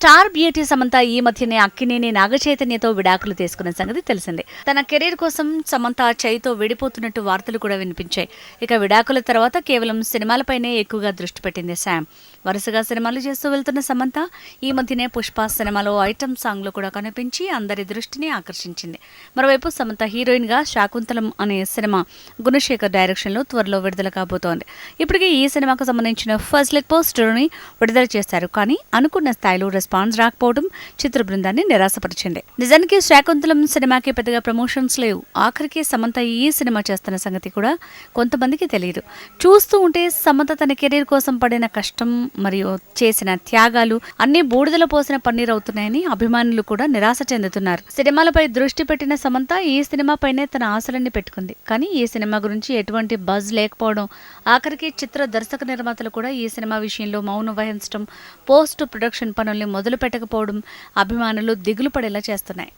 Star beauty Samantha ఈ మధ్యనే అక్కినేని నాగచైతన్యతో విడాకులు తీసుకున్న సంగతి తెలిసిందే. తన కెరీర్ కోసం సమంత చైతో విడిపోతున్నట్టు వార్తలు కూడా వినిపించాయి. ఇక విడాకుల తర్వాత కేవలం సినిమాలపైనే ఎక్కువగా దృష్టి పెట్టింది శామ్. వరుసగా సినిమాలు చేస్తూ వెళ్తున్న సమంత ఈ మధ్యనే పుష్ప సినిమాలో ఐటమ్ సాంగ్ లో కూడా కనిపించి అందరి దృష్టిని ఆకర్షించింది. మరోవైపు సమంత హీరోయిన్ గా శాకుంతలం అనే సినిమా గుణశేఖర్ డైరెక్షన్ లో త్వరలో విడుదల కాబోతోంది. ఇప్పటికే ఈ సినిమాకు సంబంధించిన ఫస్ట్ లుక్ పోస్టర్ ని విడుదల చేశారు. కానీ అనుకున్న స్థాయిలో రెస్పాన్స్ రాకపోవడం చిత్ర బృందాన్ని నిరాశపరిచింది. నిజానికి శాకుంతలం సినిమాకి పెద్దగా ప్రమోషన్స్ లేవు. ఆఖరికి సమంత ఈ సినిమా చేస్తున్న సంగతి కూడా కొంతమందికి తెలియదు. చూస్తూ ఉంటే సమంత తన కెరీర్ కోసం పడిన కష్టం మరియు చేసిన త్యాగాలు అన్ని బూడిదలో పోసిన పన్నీర్ అవుతున్నాయని అభిమానులు కూడా నిరాశ చెందుతున్నారు. సినిమాలపై దృష్టి పెట్టిన సమంత ఈ సినిమాపైనే తన ఆశలన్నీ పెట్టుకుంది. కానీ ఈ సినిమా గురించి ఎటువంటి బజ్ లేకపోవడం, ఆఖరికి చిత్ర దర్శక నిర్మాతలు కూడా ఈ సినిమా విషయంలో మౌనం వహించడం, పోస్ట్ ప్రొడక్షన్ పనుల్ని మొదలు పెట్టకపోవడం అభిమానులు దిగులు పడేలా చేస్తున్నాయి.